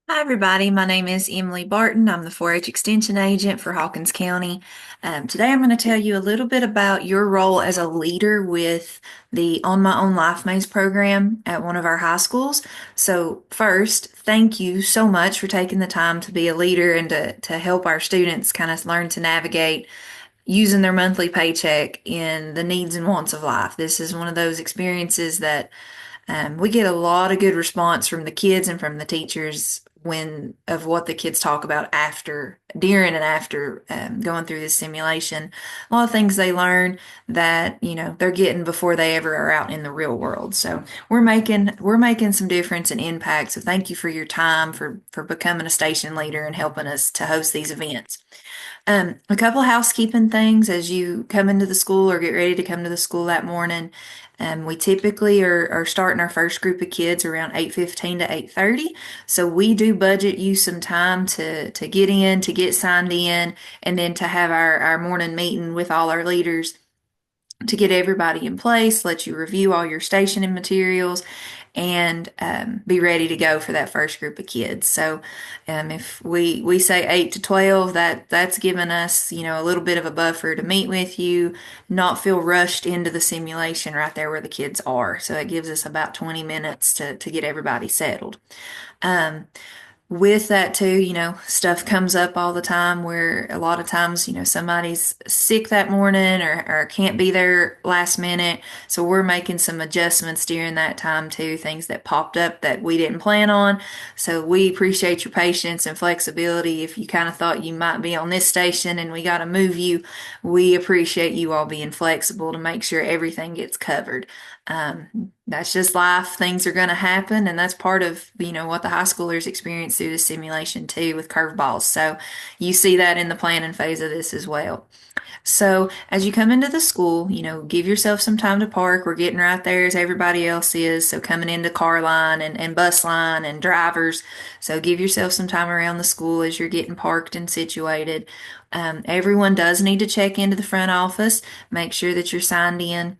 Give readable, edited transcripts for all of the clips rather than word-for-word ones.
Hi, everybody. My name is Emily Barton. I'm the 4-H Extension Agent for Hawkins County. Today, I'm going to tell you a little bit about your role as a leader with the On My Own Life Maze program at one of our high schools. So, first, thank you so much for taking the time to be a leader and to help our students kind of learn to navigate using their monthly paycheck in the needs and wants of life. This is one of those experiences that we get a lot of good response from the kids and from the teachers when of what the kids talk about after, during, and after going through this simulation. A lot of things they learn that they're getting before they ever are out in the real world. So we're making some difference and impact. So thank you for your time for becoming a station leader and helping us to host these events. A couple housekeeping things as you come into the school or get ready to come to the school that morning. We typically are starting our first group of kids around 8:15 to 8:30. So we do budget you some time to get in, to get signed in, and then to have our morning meeting with all our leaders to get everybody in place, let you review all your stationing materials, and be ready to go for that first group of kids. So, if we say 8 to 12, that's given us a little bit of a buffer to meet with you, not feel rushed into the simulation right there where the kids are. So it gives us about 20 minutes to get everybody settled. Um, with that too, stuff comes up all the time where a lot of times, somebody's sick that morning or can't be there last minute. So we're making some adjustments during that time too, things that popped up that we didn't plan on. So we appreciate your patience and flexibility. If you kind of thought you might be on this station and we got to move you, we appreciate you all being flexible to make sure everything gets covered. That's just life. Things are going to happen, and that's part of what the high schoolers experience through the simulation too with curveballs. So you see that in the planning phase of this as well. So as you come into the school, give yourself some time to park. We're getting right there as everybody else is. So coming into car line and bus line and drivers. So give yourself some time around the school as you're getting parked and situated. Everyone does need to check into the front office. Make sure that you're signed in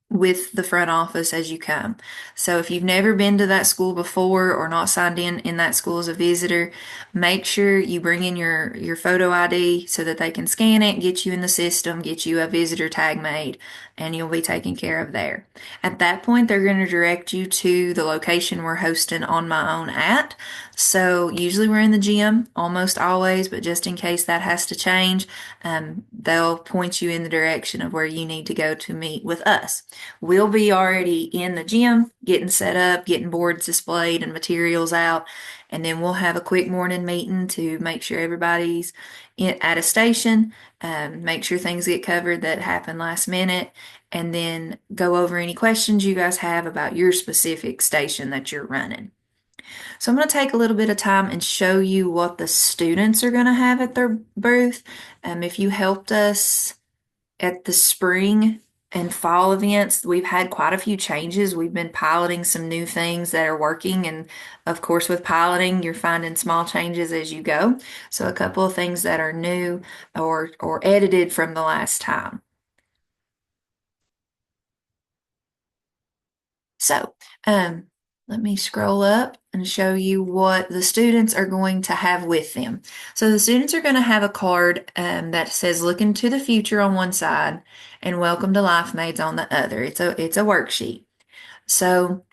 with the front office as you come. So if you've never been to that school before or not signed in that school as a visitor, make sure you bring in your photo ID so that they can scan it, get you in the system, get you a visitor tag made, and you'll be taken care of there. At that point, they're going to direct you to the location we're hosting On My Own at. So usually we're in the gym, almost always, but just in case that has to change, they'll point you in the direction of where you need to go to meet with us. We'll be already in the gym, getting set up, getting boards displayed and materials out, and then we'll have a quick morning meeting to make sure everybody's at a station, make sure things get covered that happen last minute, and then go over any questions you guys have about your specific station that you're running. So I'm going to take a little bit of time and show you what the students are going to have at their booth. If you helped us at the spring and fall events, we've had quite a few changes. We've been piloting some new things that are working. And of course, with piloting, you're finding small changes as you go. So a couple of things that are new or edited from the last time. So, let me scroll up and show you what the students are going to have with them. So the students are going to have a card that says "Look into the future" on one side and "Welcome to Life Maids" on the other. It's a worksheet. So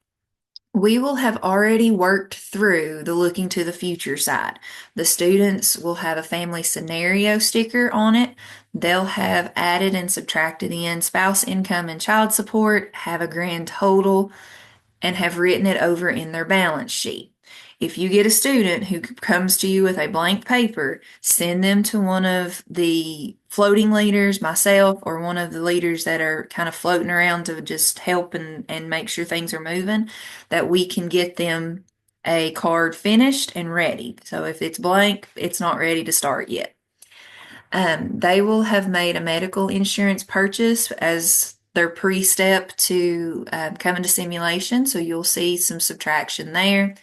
we will have already worked through the looking to the future side. The students will have a family scenario sticker on it. They'll have added and subtracted in spouse income and child support, have a grand total, and have written it over in their balance sheet. If you get a student who comes to you with a blank paper, send them to one of the floating leaders, myself, or one of the leaders that are kind of floating around to just help and make sure things are moving, that we can get them a card finished and ready. So if it's blank, it's not ready to start yet. They will have made a medical insurance purchase as their pre-step to coming to simulation. So you'll see some subtraction there.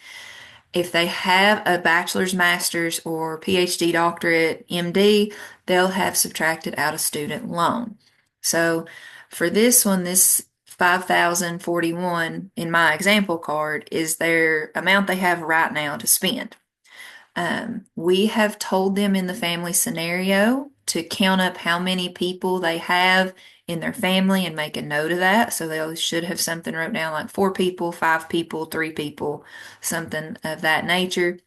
If they have a bachelor's, master's, or PhD, doctorate, MD, they'll have subtracted out a student loan. So for this one, this 5,041 in my example card is their amount they have right now to spend. We have told them in the family scenario to count up how many people they have in their family and make a note of that. So they should have something wrote down like 4 people, 5 people, 3 people, something of that nature.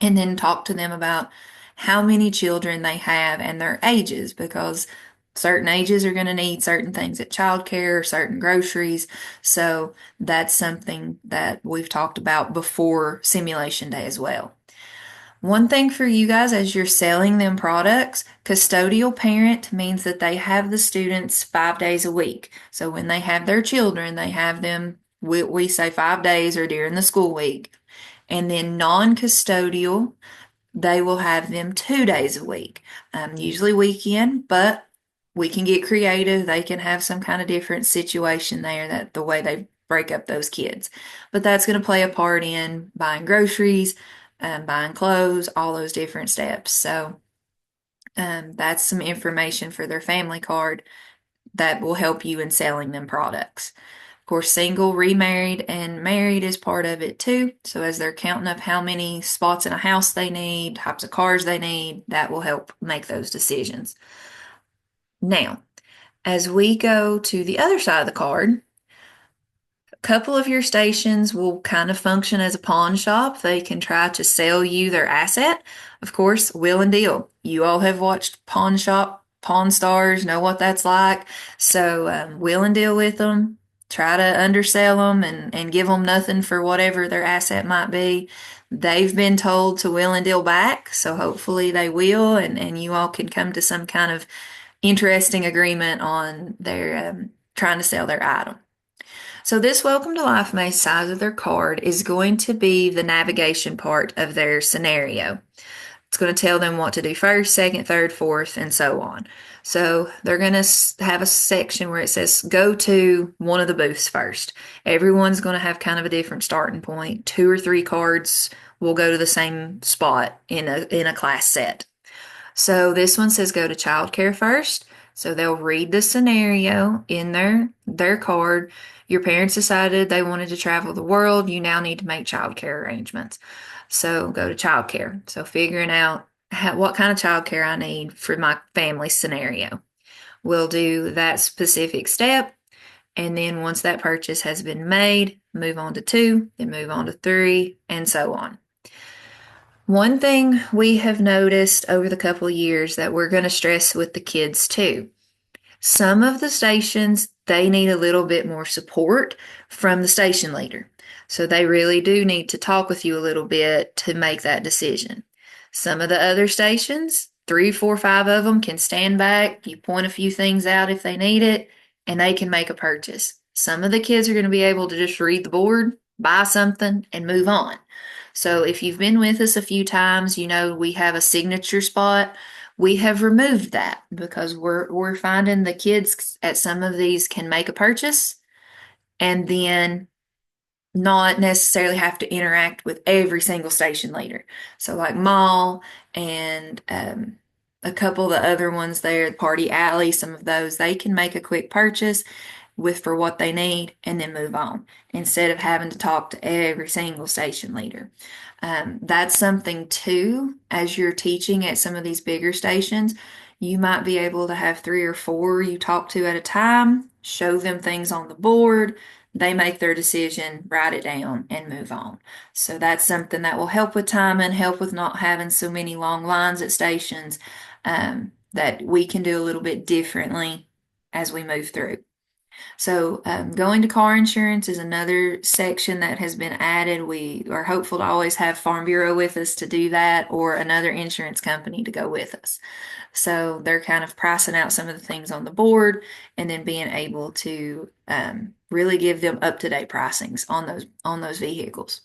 And then talk to them about how many children they have and their ages, because certain ages are going to need certain things at childcare, certain groceries. So that's something that we've talked about before simulation day as well. One thing for you guys as you're selling them products, custodial parent means that they have the students 5 days a week. So when they have their children, they have them, we say 5 days or during the school week. And then non-custodial, they will have them 2 days a week, usually weekend, but we can get creative. They can have some kind of different situation there, that the way they break up those kids. But that's going to play a part in buying groceries, buying clothes, all those different steps. So that's some information for their family card that will help you in selling them products. Of course, single, remarried, and married is part of it too. So as they're counting up how many spots in a house they need, types of cars they need, that will help make those decisions. Now, as we go to the other side of the card, a couple of your stations will kind of function as a pawn shop. They can try to sell you their asset. Of course, will and deal. You all have watched Pawn Shop, Pawn Stars, know what that's like. So will and deal with them. Try to undersell them and give them nothing for whatever their asset might be. They've been told to will and deal back, so hopefully they will, and you all can come to some kind of interesting agreement on their trying to sell their item. So this Welcome to Life Maze side of their card is going to be the navigation part of their scenario. It's going to tell them what to do first, second, third, fourth, and so on. So they're going to have a section where it says go to one of the booths first. Everyone's going to have kind of a different starting point. 2 or 3 cards will go to the same spot in a class set. So this one says go to childcare first. So they'll read the scenario in their card. Your parents decided they wanted to travel the world. You now need to make childcare arrangements. So go to childcare. So figuring out what kind of childcare I need for my family scenario. We'll do that specific step. And then once that purchase has been made, move on to 2, then move on to 3, and so on. One thing we have noticed over the couple of years that we're going to stress with the kids too. Some of the stations, they need a little bit more support from the station leader. So they really do need to talk with you a little bit to make that decision. Some of the other stations, 3, 4, 5 of them can stand back. You point a few things out if they need it, and they can make a purchase. Some of the kids are going to be able to just read the board, buy something, and move on. So if you've been with us a few times, you know we have a signature spot. We have removed that because we're finding the kids at some of these can make a purchase and then not necessarily have to interact with every single station leader. So like Mall and a couple of the other ones there, Party Alley, some of those, they can make a quick purchase with for what they need and then move on instead of having to talk to every single station leader. That's something too, as you're teaching at some of these bigger stations, you might be able to have 3 or 4 you talk to at a time, show them things on the board, they make their decision, write it down, and move on. So that's something that will help with time and help with not having so many long lines at stations, that we can do a little bit differently as we move through. So, going to car insurance is another section that has been added. We are hopeful to always have Farm Bureau with us to do that or another insurance company to go with us. So, they're kind of pricing out some of the things on the board and then being able to really give them up-to-date pricings on those vehicles.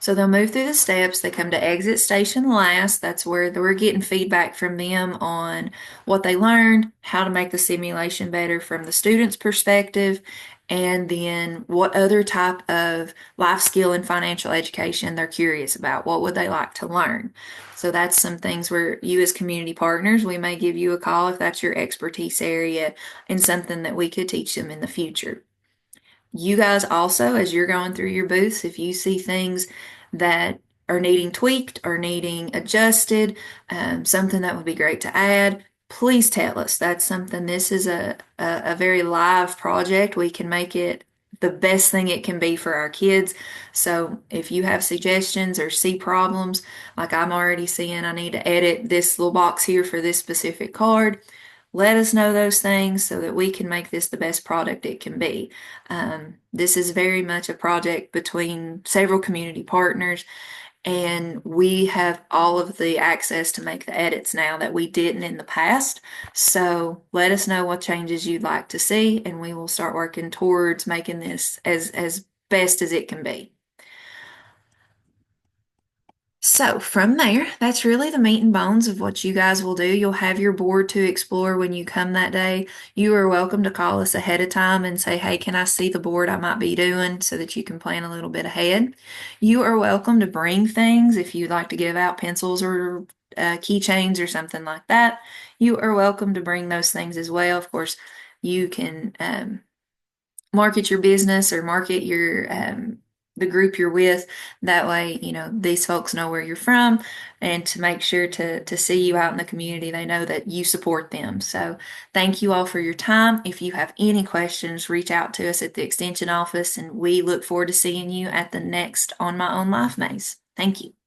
So they'll move through the steps. They come to exit station last. That's where we're getting feedback from them on what they learned, how to make the simulation better from the student's perspective, and then what other type of life skill and financial education they're curious about. What would they like to learn? So that's some things where you as community partners, we may give you a call if that's your expertise area and something that we could teach them in the future. You guys also, as you're going through your booths, if you see things that are needing tweaked or needing adjusted, something that would be great to add, please tell us. That's something, this is a very live project. We can make it the best thing it can be for our kids. So if you have suggestions or see problems, like I'm already seeing I need to edit this little box here for this specific card, let us know those things so that we can make this the best product it can be. This is very much a project between several community partners, and we have all of the access to make the edits now that we didn't in the past. So let us know what changes you'd like to see, and we will start working towards making this as best as it can be. So from there, that's really the meat and bones of what you guys will do. You'll have your board to explore when you come that day. You are welcome to call us ahead of time and say, hey, can I see the board I might be doing, so that you can plan a little bit ahead. You are welcome to bring things if you'd like to give out pencils or keychains or something like that. You are welcome to bring those things as well. Of course, you can market your business or market your the group you're with. That way, these folks know where you're from, and to make sure to see you out in the community, they know that you support them. So thank you all for your time. If you have any questions, reach out to us at the extension office, and we look forward to seeing you at the next On My Own Life Maze. Thank you.